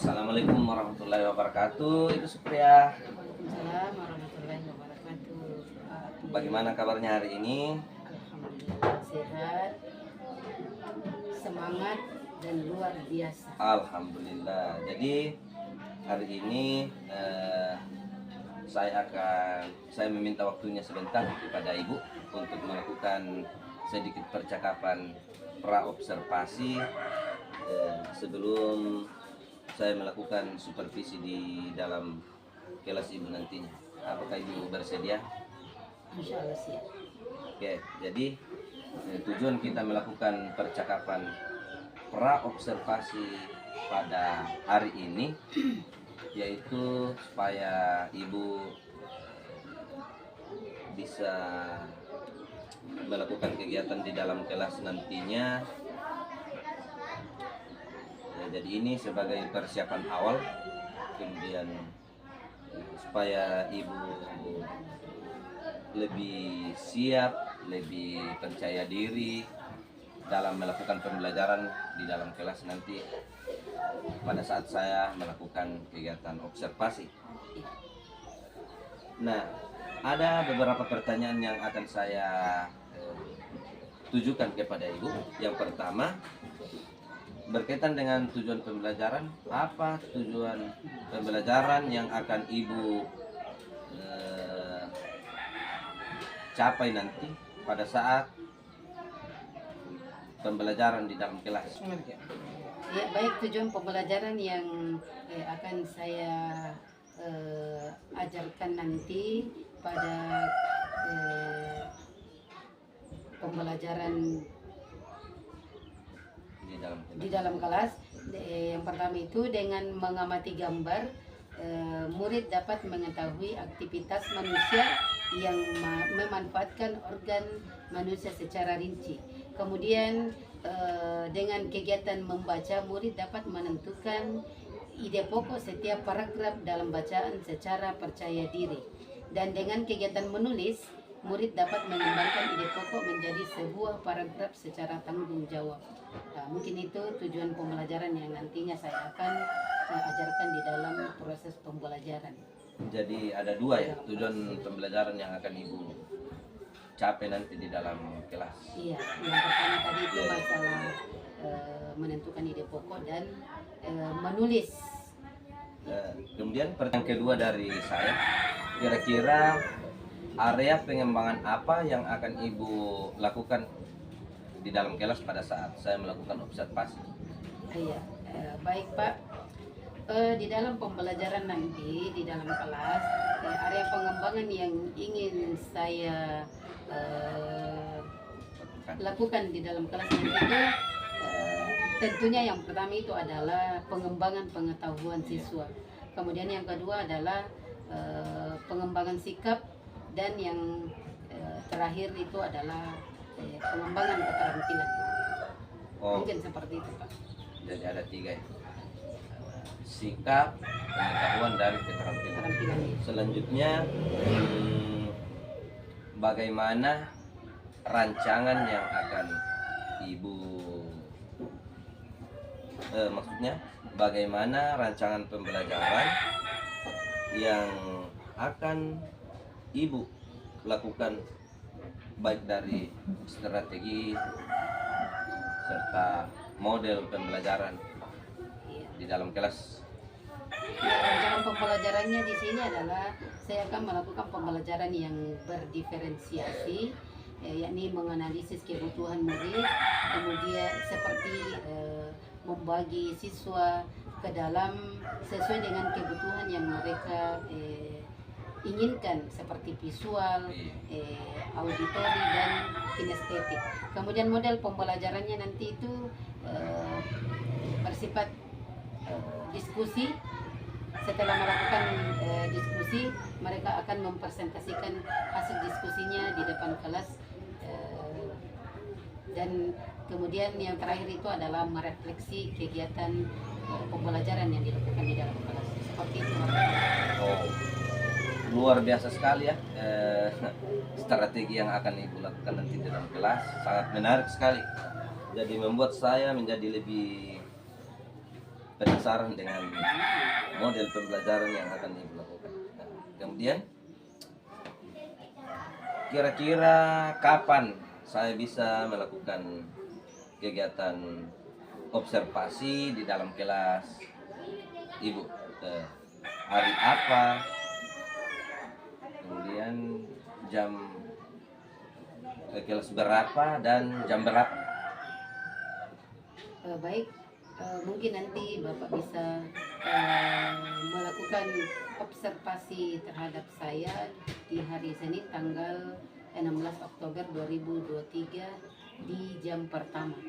Assalamualaikum warahmatullahi wabarakatuh. Ibu Supriya, Waalaikumsalam warahmatullahi wabarakatuh. bagaimana kabarnya hari ini? Alhamdulillah sehat, semangat dan luar biasa. Alhamdulillah. Jadi hari ini saya meminta waktunya sebentar kepada Ibu untuk melakukan sedikit percakapan pra-observasi sebelum saya melakukan supervisi di dalam kelas Ibu nantinya. Apakah Ibu bersedia? Insya Allah siap. Oke, jadi tujuan kita melakukan percakapan pra-observasi pada hari ini yaitu supaya Ibu bisa melakukan kegiatan di dalam kelas nantinya. Jadi ini sebagai persiapan awal, kemudian supaya Ibu lebih siap, lebih percaya diri dalam melakukan pembelajaran di dalam kelas nanti pada saat saya melakukan kegiatan observasi. Nah, ada beberapa pertanyaan yang akan saya tujukan kepada Ibu. Yang pertama, berkaitan dengan tujuan pembelajaran, apa tujuan pembelajaran yang akan Ibu capai nanti pada saat pembelajaran di dalam kelas? Ya, baik tujuan pembelajaran yang akan saya ajarkan nanti pada pembelajaran di dalam kelas. Yang pertama itu dengan mengamati gambar, murid dapat mengetahui aktivitas manusia yang memanfaatkan organ manusia secara rinci. Kemudian dengan kegiatan membaca, murid dapat menentukan ide pokok setiap paragraf dalam bacaan secara percaya diri. Dan dengan kegiatan menulis, murid dapat mengembangkan ide pokok menjadi sebuah paragraf secara tanggung jawab. Nah, mungkin itu tujuan pembelajaran yang nantinya saya akan ajarkan di dalam proses pembelajaran. Jadi ada dua ya tujuan pembelajaran yang akan Ibu capai nanti di dalam kelas. Iya, yang pertama tadi itu masalah menentukan ide pokok dan menulis. Kemudian pertanyaan kedua dari saya, kira-kira area pengembangan apa yang akan Ibu lakukan di dalam kelas pada saat saya melakukan observasi? Iya, baik Pak. Di dalam pembelajaran nanti di dalam kelas, area pengembangan yang ingin saya lakukan di dalam kelas nanti itu tentunya yang pertama itu adalah pengembangan pengetahuan siswa. Kemudian yang kedua adalah pengembangan sikap, dan yang terakhir itu adalah pengembangan keterampilan. Mungkin seperti itu Pak. Jadi ada tiga ya. Sikap, pengetahuan, dan keterampilan. Selanjutnya bagaimana rancangan yang akan Ibu maksudnya bagaimana rancangan pembelajaran yang akan Ibu lakukan, baik dari strategi serta model pembelajaran di dalam kelas? Rancangan pembelajarannya di sini adalah saya akan melakukan pembelajaran yang berdiferensiasi, yakni menganalisis kebutuhan murid, kemudian seperti membagi siswa ke dalam sesuai dengan kebutuhan yang mereka inginkan, seperti visual, auditori, dan kinestetik. Kemudian model pembelajarannya nanti itu bersifat diskusi. Setelah melakukan diskusi, mereka akan mempresentasikan hasil diskusinya di depan kelas, dan kemudian yang terakhir itu adalah merefleksi kegiatan pembelajaran yang dilakukan di dalam kelas. Seperti itu. Oh, luar biasa sekali ya strategi yang akan Ibu lakukan nanti di dalam kelas, sangat menarik sekali. Jadi membuat saya menjadi lebih penasaran dengan model pembelajaran yang akan Ibu lakukan. Nah, kemudian kira-kira kapan saya bisa melakukan kegiatan observasi di dalam kelas Ibu? Hari apa? Kemudian jam kelas berapa dan jam berapa? Baik, mungkin nanti Bapak bisa melakukan observasi terhadap saya di hari Senin tanggal 16 Oktober 2023 di jam pertama.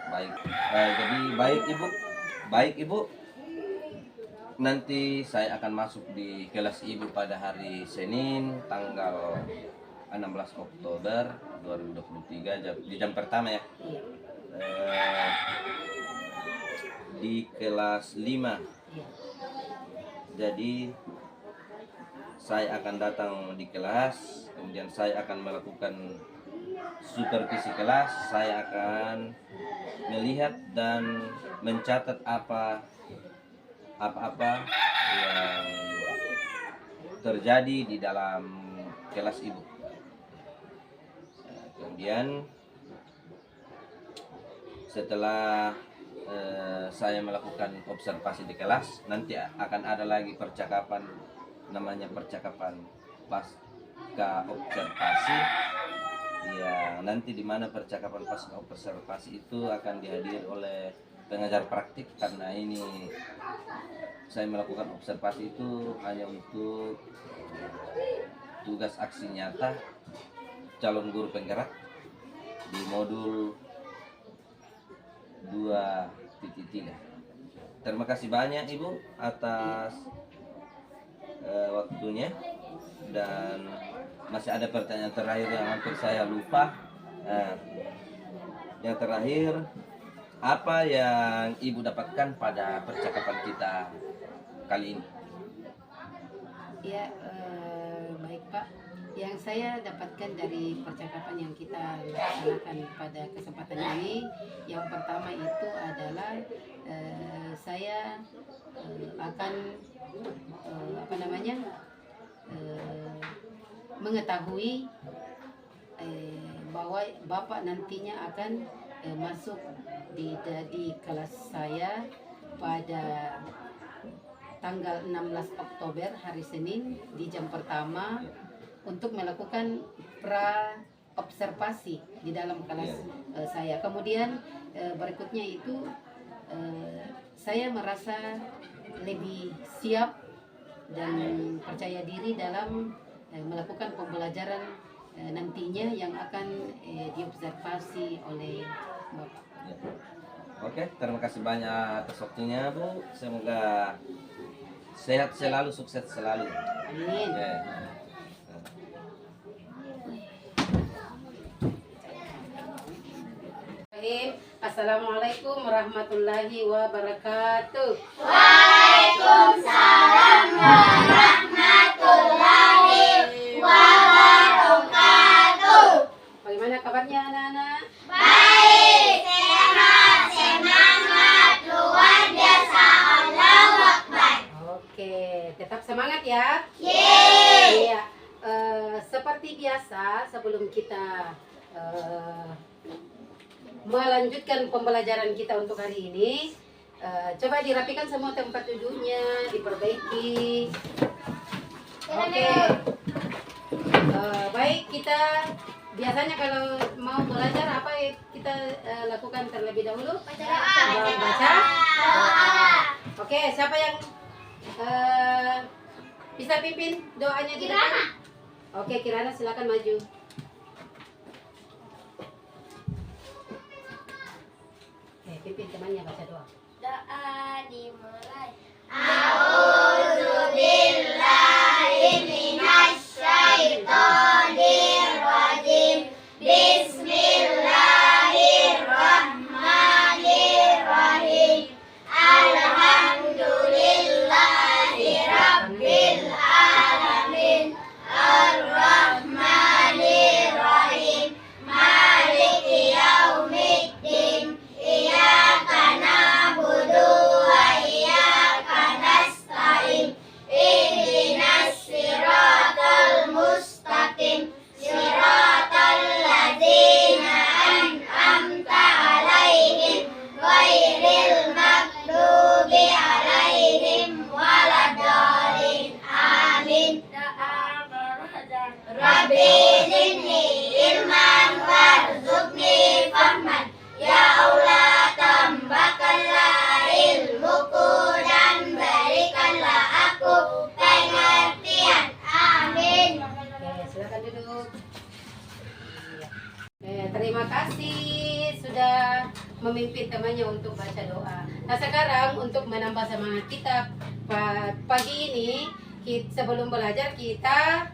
Baik. Jadi baik Ibu. Nanti saya akan masuk di kelas Ibu pada hari Senin tanggal 16 Oktober 2023 di jam pertama ya. Iya. Di kelas 5. Iya. Jadi saya akan datang di kelas, kemudian saya akan melakukan supervisi kelas, saya akan melihat dan mencatat apa-apa yang terjadi di dalam kelas Ibu. Kemudian setelah saya melakukan observasi di kelas, nanti akan ada lagi percakapan, namanya percakapan pasca observasi. Ya, nanti di mana percakapan pasca observasi itu akan dihadiri oleh pengajar praktik, karena ini saya melakukan observasi itu hanya untuk tugas aksi nyata calon guru penggerak di modul 2.3. Terima kasih banyak Ibu atas waktunya, dan masih ada pertanyaan terakhir yang hampir saya lupa. Yang terakhir, apa yang Ibu dapatkan pada percakapan kita kali ini? Ya, baik Pak. Yang saya dapatkan dari percakapan yang kita laksanakan pada kesempatan ini, yang pertama itu adalah saya akan mengetahui bahwa Bapak nantinya akan masuk di kelas saya pada tanggal 16 Oktober hari Senin di jam pertama untuk melakukan observasi di dalam kelas saya. Kemudian berikutnya itu saya merasa lebih siap dan percaya diri dalam melakukan pembelajaran nantinya yang akan diobservasi oleh Bapak. Oke, terima kasih banyak atas waktunya Bu. Semoga sehat selalu, sukses selalu. Amin. Assalamualaikum warahmatullahi wabarakatuh. Waalaikumsalam warahmatullahi wabarakatuh. Bagaimana kabarnya anak-anak? Baik, sehat, semangat, luar biasa, Allahu Akbar. Oke, tetap semangat ya. Yeay. Iya. Seperti biasa, sebelum kita melanjutkan pembelajaran kita untuk hari ini, coba dirapikan semua tempat duduknya, diperbaiki. Oke. Baik, kita biasanya kalau mau belajar apa yang kita lakukan terlebih dahulu? Baca. Oke, siapa yang bisa pimpin doanya di depan? Oke, Kirana silakan maju. Pimpin temannya baca doa. Doa dimulai. A'udzubillahi minasyaitonir rajim. Bismillahirrahmanirrahim. Alhamdulillahi rabbil alamin. Ar-Rahmanir-Rahim. Maliki yaumiddin. Iyyaka na'budu memimpin temannya untuk baca doa. Nah sekarang untuk menambah semangat kita pagi ini, sebelum belajar kita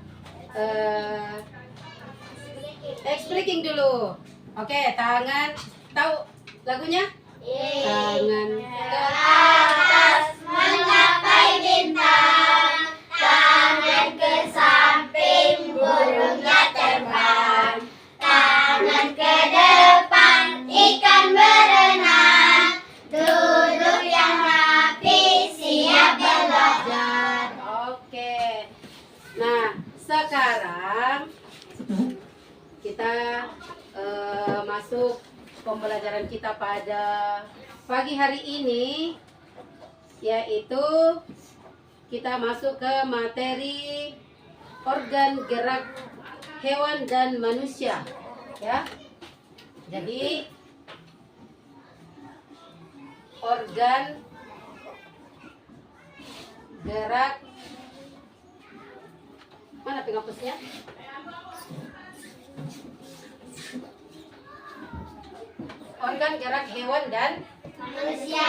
breaking dulu. Oke, tangan, tahu lagunya? Tangan ke atas menggapai bintang, tangan ke samping burungnya terbang, tangan ke depan ikan berenang, duduk yang rapi siap belajar. Oke. Nah, sekarang kita masuk pembelajaran kita pada pagi hari ini, yaitu kita masuk ke materi organ gerak hewan dan manusia, ya. Jadi organ gerak, mana penghapusnya? Organ gerak hewan dan Manusia.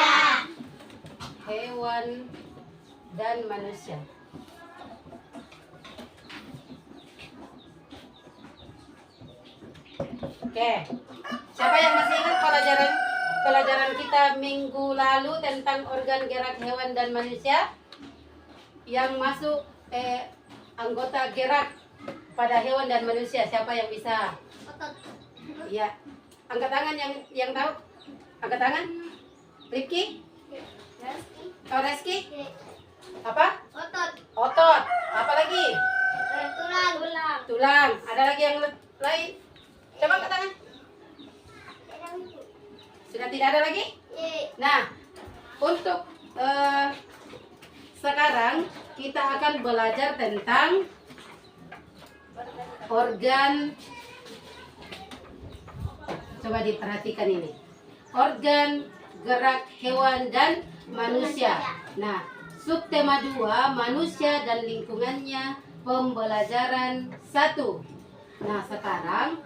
manusia. Oke. Siapa yang masih ingat pelajaran kita minggu lalu tentang organ gerak hewan dan manusia? Yang masuk anggota gerak pada hewan dan manusia, siapa yang bisa? Ya. Angkat tangan yang tahu. Angkat tangan. Rifki? Oh, Reski? Apa? Otot. Apa lagi? Tulang. Ada lagi yang lain? Coba angkat tangan. Sudah tidak ada lagi? Nah, untuk sekarang kita akan belajar tentang organ. Coba diperhatikan ini. Organ gerak hewan dan manusia. Nah, subtema 2, manusia dan lingkungannya, pembelajaran 1. Nah, sekarang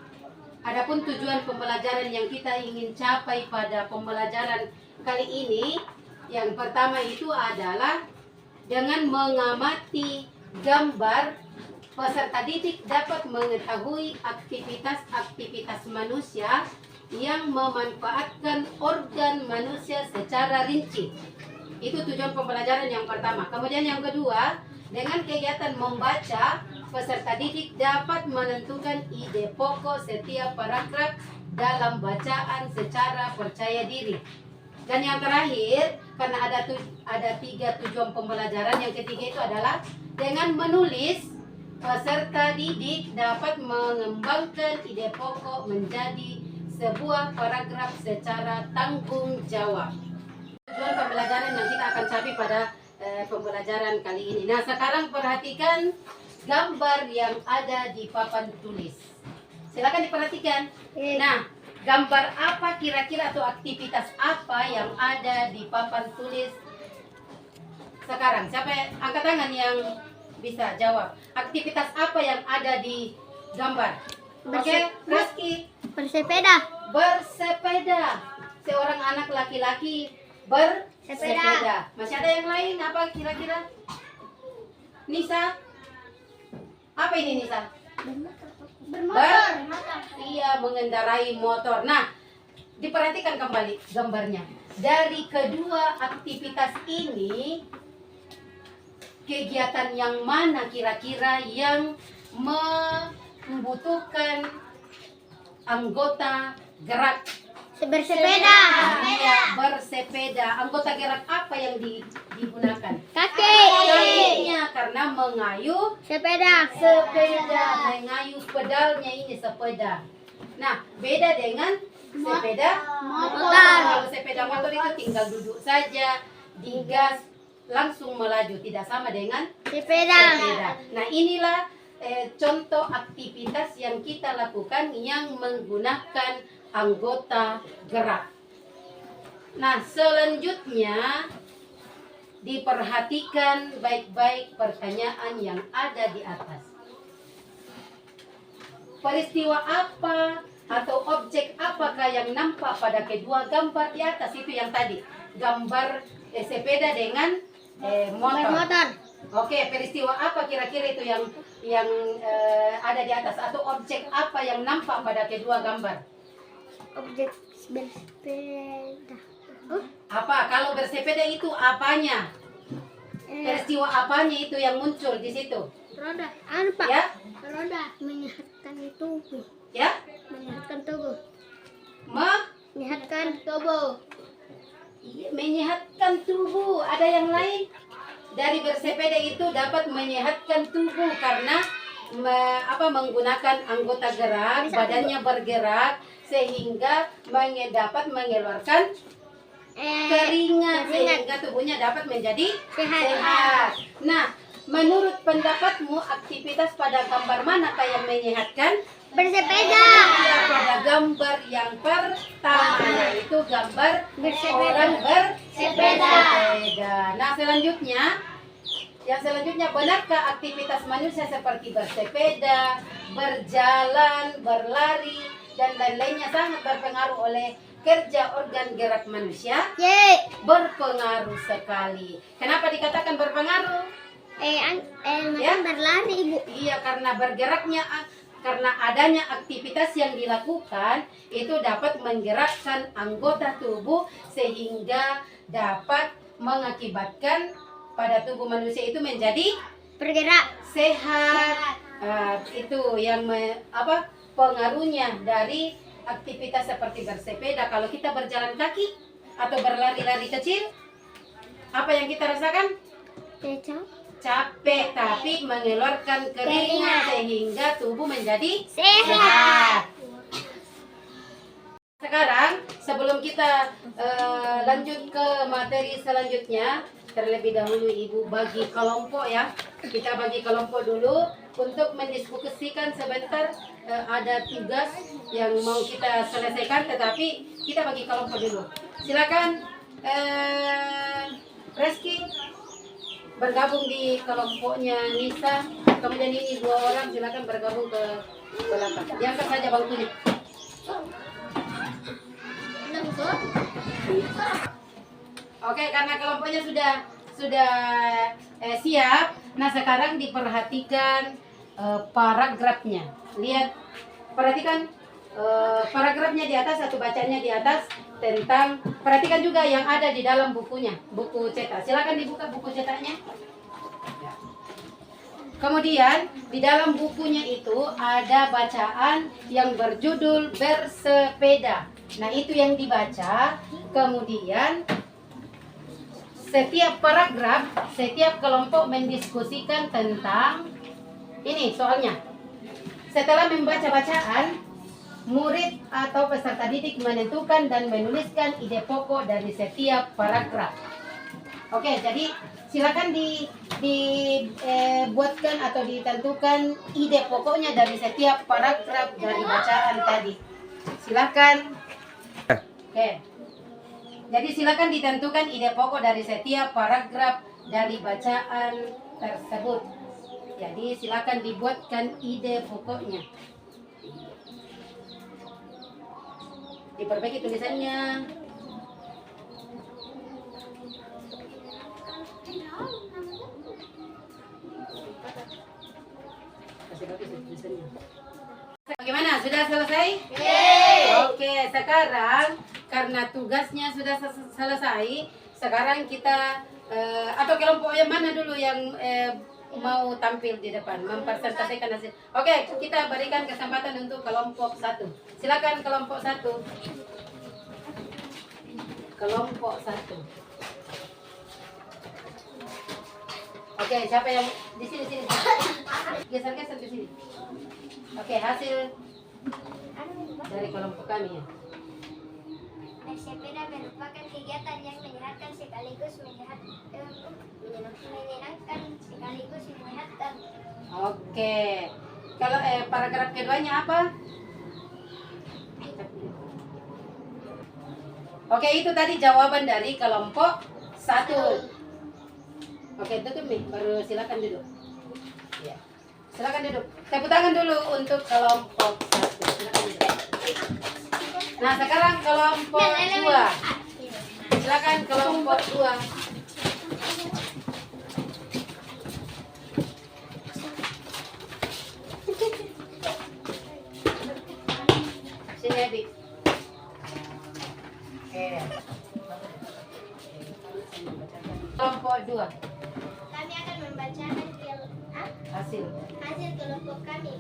adapun tujuan pembelajaran yang kita ingin capai pada pembelajaran kali ini, yang pertama itu adalah dengan mengamati gambar, peserta didik dapat mengetahui aktivitas-aktivitas manusia yang memanfaatkan organ manusia secara rinci. Itu tujuan pembelajaran yang pertama. Kemudian yang kedua, dengan kegiatan membaca, peserta didik dapat menentukan ide pokok setiap paragraf dalam bacaan secara percaya diri. Dan yang terakhir, karena ada 3 tujuan pembelajaran, yang ketiga itu adalah dengan menulis, peserta didik dapat mengembangkan ide pokok menjadi sebuah paragraf secara tanggung jawab. Tujuan pembelajaran yang kita akan capai pada pembelajaran kali ini. Nah, sekarang perhatikan gambar yang ada di papan tulis. Silakan diperhatikan. Nah, gambar apa kira-kira atau aktivitas apa yang ada di papan tulis sekarang? Siapa angkat tangan yang bisa jawab? Aktivitas apa yang ada di gambar? Oke, Rizky. Bersepeda. Seorang anak laki-laki bersepeda. Masih ada yang lain? Apa kira-kira? Nisa? Apa ini Nisa? Iya, mengendarai motor. Nah, diperhatikan kembali gambarnya. Dari kedua aktivitas ini, kegiatan yang mana kira-kira yang membutuhkan anggota gerak? Bersepeda. Iya, bersepeda. Anggota gerak apa yang digunakan? Kaki. Karena mengayuh Sepeda. mengayuh pedalnya ini sepeda. Nah, beda dengan sepeda Motor. Kalau sepeda motor itu tinggal duduk saja, digas, langsung melaju, tidak sama dengan Sepeda. Nah, inilah contoh aktivitas yang kita lakukan yang menggunakan anggota gerak. Nah, selanjutnya diperhatikan baik-baik pertanyaan yang ada di atas. Peristiwa apa atau objek apakah yang nampak pada kedua gambar di atas itu yang tadi gambar sepeda dengan motor. Motor. Oke, peristiwa apa kira-kira itu yang ada di atas atau objek apa yang nampak pada kedua gambar? Objek bersepeda. Apa? Kalau bersepeda itu apanya? Peristiwa apanya itu yang muncul di situ? Roda. Anu Pak. Ya? Roda. Menyehatkan tubuh. Ya? Menyehatkan tubuh. Ma? Menyehatkan tubuh. Iya, menyehatkan tubuh. Ada yang lain? Dari bersepeda itu dapat menyehatkan tubuh karena menggunakan anggota gerak, badannya bergerak sehingga dapat mengeluarkan keringat sehingga tubuhnya dapat menjadi sehat. Nah, menurut pendapatmu aktivitas pada gambar manakah yang menyehatkan? Bersepeda. Pada gambar yang pertama yaitu gambar Bersepeda. orang bersepeda. Sepeda. Nah, yang selanjutnya benarkah aktivitas manusia seperti bersepeda, berjalan, berlari dan lain-lainnya sangat berpengaruh oleh kerja organ gerak manusia? Ye. Berpengaruh sekali. Kenapa dikatakan berpengaruh? Ya? Berlari Ibu. Iya, karena adanya aktivitas yang dilakukan itu dapat menggerakkan anggota tubuh sehingga dapat mengakibatkan pada tubuh manusia itu menjadi Bergerak. sehat. Itu yang pengaruhnya dari aktivitas seperti bersepeda. Kalau kita berjalan kaki atau berlari-lari kecil, apa yang kita rasakan? Capek, tapi mengeluarkan keringat sehingga tubuh menjadi sehat. Sekarang sebelum kita lanjut ke materi selanjutnya, terlebih dahulu Ibu bagi kelompok ya. Kita bagi kelompok dulu untuk mendiskusikan sebentar, ada tugas yang mau kita selesaikan, tetapi kita bagi kelompok dulu. Silakan Reski bergabung di kelompoknya Nisa, kemudian ini 2 orang silakan bergabung ke belakang. Diangkat saja bangkunya. Oke, karena kelompoknya sudah siap. Nah, sekarang diperhatikan paragrafnya. Lihat, perhatikan paragrafnya di atas atau bacanya di atas tentang, perhatikan juga yang ada di dalam bukunya, buku cetak. Silakan dibuka buku cetaknya. Kemudian di dalam bukunya itu ada bacaan yang berjudul bersepeda. Nah, itu yang dibaca. Kemudian setiap paragraf, setiap kelompok mendiskusikan tentang ini soalnya. Setelah membaca bacaan, murid atau peserta didik menentukan dan menuliskan ide pokok dari setiap paragraf. Oke, jadi silakan dibuatkan atau ditentukan ide pokoknya dari setiap paragraf dari bacaan tadi. Silakan. Oke. Jadi silakan ditentukan ide pokok dari setiap paragraf dari bacaan tersebut. Jadi silakan dibuatkan ide pokoknya. Diperbaiki tulisannya. Bagaimana? Sudah selesai? Oke, sekarang karena tugasnya sudah selesai, sekarang kita atau kelompok yang mana dulu yang mau tampil di depan mempresentasikan hasil. Oke, kita berikan kesempatan untuk kelompok 1. Silakan kelompok 1. Kelompok 1. Oke, siapa yang di sini? Geser ke sini. Oke, hasil dari kelompok kami ya. Bersepeda merupakan kegiatan yang menyenangkan sekaligus menyehatkan. Oke. Kalau paragraf keduanya apa? Oke, itu tadi jawaban dari kelompok 1. Oke, tutup nih, baru silakan duduk. Ya. Silakan duduk. Tepuk tangan dulu untuk kelompok 1. Silakan duduk. Nah, sekarang kelompok 2. Silakan kelompok 2. Sini, Abi. Oke. Kelompok 2. Kami akan membacakan Hasil. hasil kelompok kami.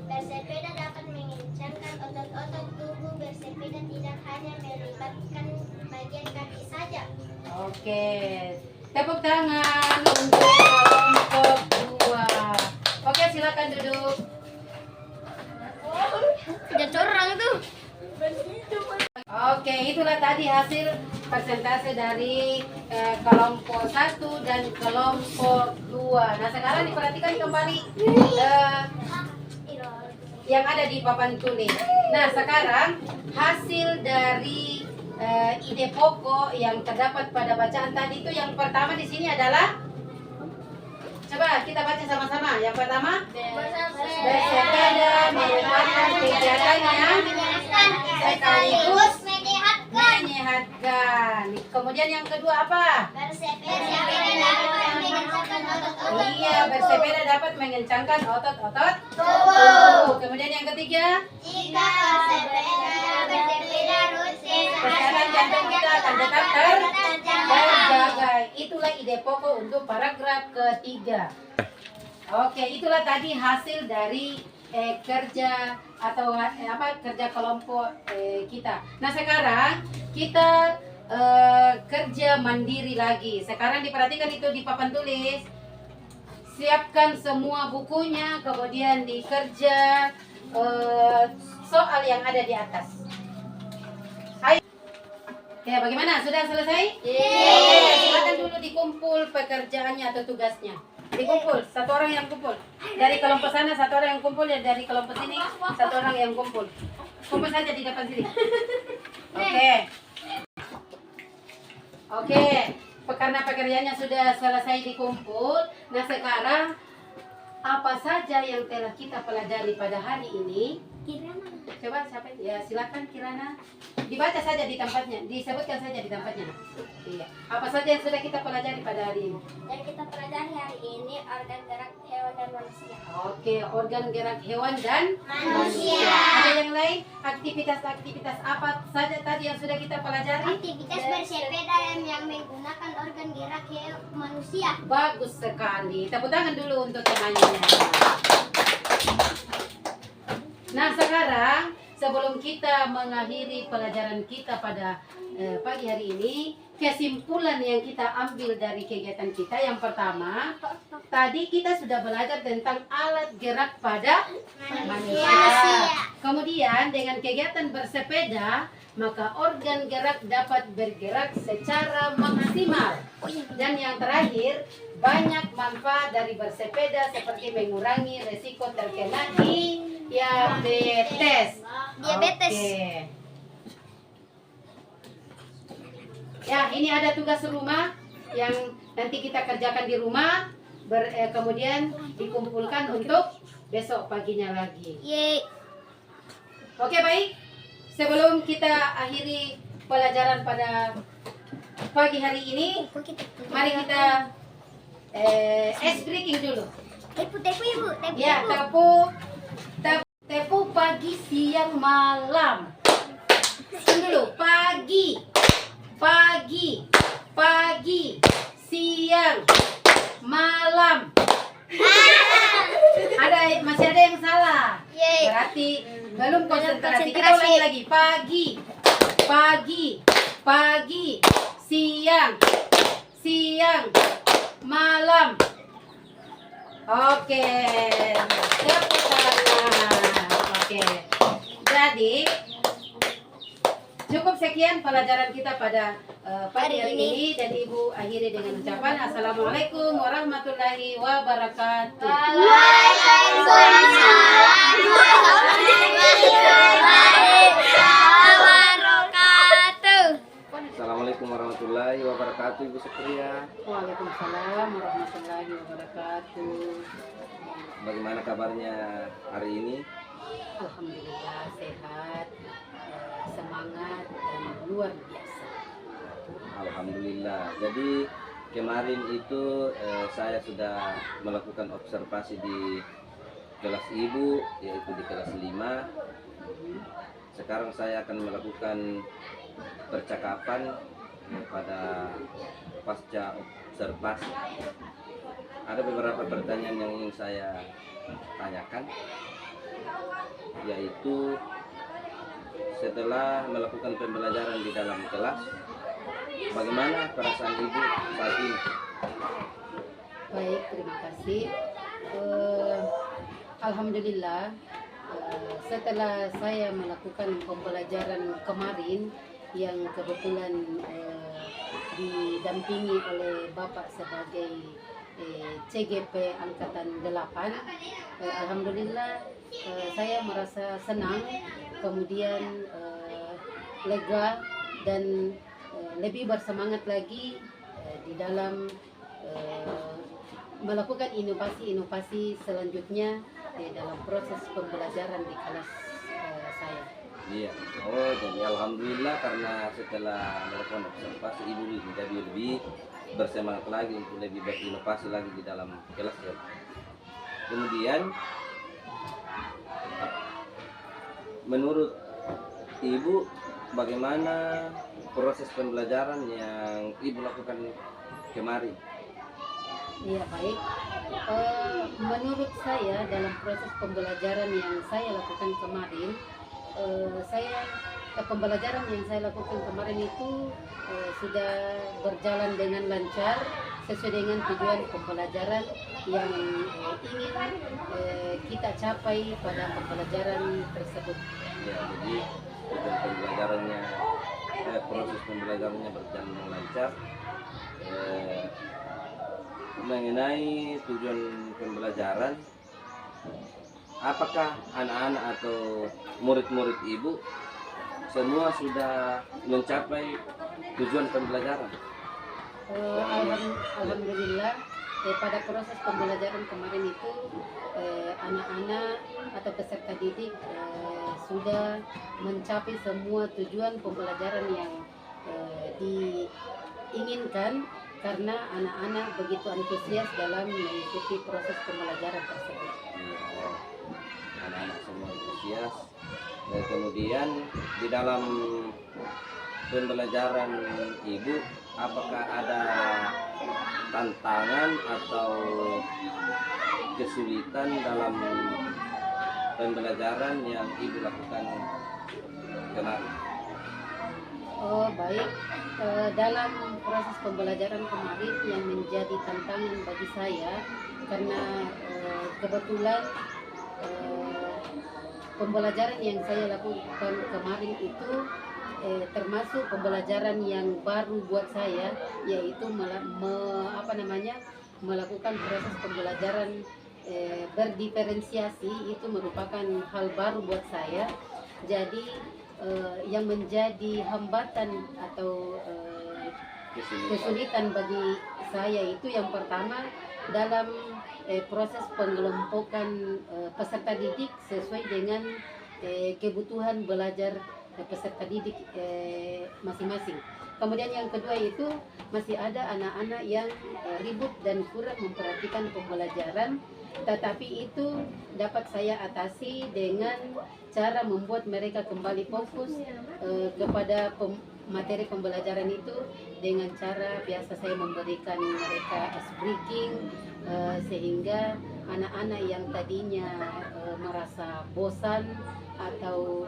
Bersepeda dapat mengencangkan otot-otot tubuh. Bersepeda tidak hanya melibatkan bagian kaki saja. Oke. Tepuk tangan untuk kelompok 2. Oke, silakan duduk. Ada orang tuh. Oke, itulah tadi hasil persentase dari kelompok 1 dan kelompok 2. Nah, sekarang diperhatikan kembali yang ada di papan tulis. Nah, sekarang hasil dari ide pokok yang terdapat pada bacaan tadi itu yang pertama di sini adalah, coba kita baca sama-sama. Yang pertama, bersepeda merupakan kegiatannya sekaligus menyehatkan. Kemudian yang kedua apa? Bersepeda dapat mengencangkan otot-otot. Iya, bersepeda dapat mengencangkan otot-otot Tubuh. Kemudian yang ketiga, Jika bersepeda rutin, kesehatan jantung kita akan tetap terjaga. Itulah ide pokok untuk paragraf ketiga. Oke, itulah tadi hasil dari kerja atau kerja kelompok kita. Nah, sekarang kita kerja mandiri lagi. Sekarang diperhatikan itu di papan tulis. Siapkan semua bukunya, kemudian dikerja soal yang ada di atas. Ayo. Oke, bagaimana? Sudah selesai? Oke, silakan dulu dikumpul pekerjaannya atau tugasnya. Dikumpul, satu orang yang kumpul. Dari kelompok sana satu orang yang kumpul, ya dari kelompok sini satu orang yang kumpul. Kumpul saja di depan sini. Oke. Oke, karena pekerjaannya sudah selesai dikumpul. Nah, sekarang apa saja yang telah kita pelajari pada hari ini? Coba siapa? Ya, silakan Kirana. Dibaca saja di tempatnya, disebutkan saja di tempatnya. Iya. Apa saja yang sudah kita pelajari pada hari ini? Dan kita pelajari hari ini organ gerak hewan dan manusia. Oke, organ gerak hewan dan Manusia. Ada yang lain? Aktivitas-aktivitas apa saja tadi yang sudah kita pelajari? Aktivitas bersepeda yang menggunakan organ gerak manusia. Bagus sekali. Tepuk tangan dulu untuk temannya. Nah, sekarang sebelum kita mengakhiri pelajaran kita pada pagi hari ini, kesimpulan yang kita ambil dari kegiatan kita yang pertama, tadi kita sudah belajar tentang alat gerak pada manusia. Kemudian dengan kegiatan bersepeda, maka organ gerak dapat bergerak secara maksimal. Dan yang terakhir, banyak manfaat dari bersepeda seperti mengurangi resiko terkena diabetes. Oke. Ya, ini ada tugas rumah yang nanti kita kerjakan di rumah, kemudian dikumpulkan untuk besok paginya lagi. Yeay. Oke, baik. Sebelum kita akhiri pelajaran pada pagi hari ini, mari kita ice breaking dulu. Tepu ibu. Ya, tepu pagi, siang, malam. Hitung dulu, pagi, siang, malam. Masih ada yang salah. Yeay. Berarti belum konsentrasi. Kita ulangi lagi. Pagi, siang, malam. Oke. Tepuk tangan. Oke. Jadi cukup sekian pelajaran kita pada pagi hari ini, dan Ibu akhiri dengan ucapan Assalamualaikum warahmatullahi wabarakatuh. Waalaikumsalam warahmatullahi wabarakatuh. Assalamualaikum warahmatullahi wabarakatuh, Ibu Sekria. Waalaikumsalam warahmatullahi wabarakatuh. Bagaimana kabarnya hari ini? Alhamdulillah sehat, semangat dan luar biasa. Alhamdulillah. Jadi kemarin itu saya sudah melakukan observasi di kelas ibu, yaitu di kelas 5. Sekarang saya akan melakukan percakapan pada pasca observasi. Ada beberapa pertanyaan yang ingin saya tanyakan, yaitu setelah melakukan pembelajaran di dalam kelas, bagaimana perasaan ibu saat ini? Baik, terima kasih. Alhamdulillah, setelah saya melakukan pembelajaran kemarin yang kebetulan didampingi oleh Bapak sebagai CGP Angkatan 8, Alhamdulillah saya merasa senang, kemudian lega dan lebih bersemangat lagi di dalam melakukan inovasi-inovasi selanjutnya dalam proses pembelajaran di kelas saya. Iya. Oh, jadi alhamdulillah karena setelah melakukan observasi ibu menjadi lebih bersemangat lagi untuk lebih berinovasi lagi di dalam kelas ya. Kemudian menurut ibu bagaimana proses pembelajaran yang ibu lakukan kemarin? Iya, baik. Menurut saya dalam proses pembelajaran yang saya lakukan kemarin, pembelajaran yang saya lakukan kemarin itu sudah berjalan dengan lancar sesuai dengan tujuan pembelajaran yang ingin kita capai pada pembelajaran tersebut. Ya, jadi tujuan pembelajarannya, proses pembelajarannya berjalan dengan lancar. Mengenai tujuan pembelajaran, apakah anak-anak atau murid-murid ibu semua sudah mencapai tujuan pembelajaran? Alhamdulillah, pada proses pembelajaran kemarin itu anak-anak atau peserta didik sudah mencapai semua tujuan pembelajaran yang diinginkan, karena anak-anak begitu antusias dalam mengikuti proses pembelajaran tersebut. Anak-anak semua antusias. Dan kemudian di dalam pembelajaran ibu, apakah ada tantangan atau kesulitan dalam pembelajaran yang ibu lakukan kemarin? Oh, baik. Dalam proses pembelajaran kemarin yang menjadi tantangan bagi saya, karena kebetulan pembelajaran yang saya lakukan kemarin itu termasuk pembelajaran yang baru buat saya, yaitu melakukan proses pembelajaran berdiferensiasi. Itu merupakan hal baru buat saya. Jadi yang menjadi hambatan atau kesulitan bagi saya itu yang pertama dalam proses pengelompokan peserta didik sesuai dengan kebutuhan belajar peserta didik masing-masing. Kemudian yang kedua itu masih ada anak-anak yang ribut dan kurang memperhatikan pembelajaran, tetapi itu dapat saya atasi dengan cara membuat mereka kembali fokus kepada materi pembelajaran itu dengan cara biasa saya memberikan mereka ice breaking, sehingga anak-anak yang tadinya merasa bosan atau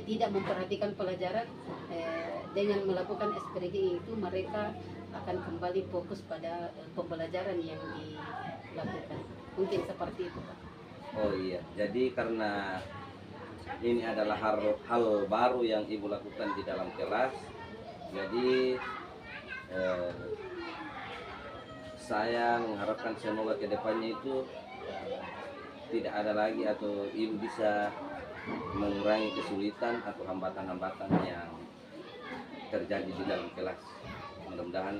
tidak memperhatikan pelajaran, dengan melakukan ice breaking itu mereka akan kembali fokus pada pembelajaran yang dilakukan. Mungkin seperti itu, Pak. Oh iya, jadi karena ini adalah hal baru yang ibu lakukan di dalam kelas, jadi saya mengharapkan semoga kedepannya itu tidak ada lagi atau ibu bisa mengurangi kesulitan atau hambatan-hambatan yang terjadi di dalam kelas. Mudah-mudahan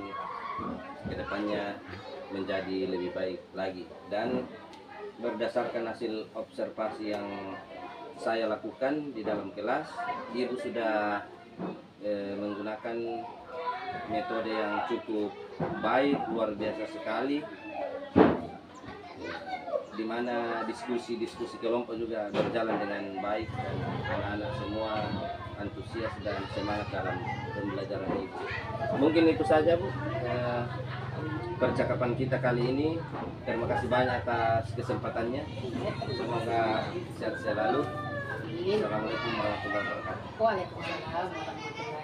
kedepannya menjadi lebih baik lagi. Dan berdasarkan hasil observasi yang saya lakukan di dalam kelas, Ibu sudah menggunakan metode yang cukup baik, luar biasa sekali, di mana diskusi-diskusi kelompok juga berjalan dengan baik dan anak-anak semua antusias dan semangat dalam pembelajaran ini. Mungkin itu saja Bu percakapan kita kali ini. Terima kasih banyak atas kesempatannya. Semoga sehat selalu. Amin. Assalamualaikum warahmatullahi wabarakatuh. Waalaikumsalam warahmatullahi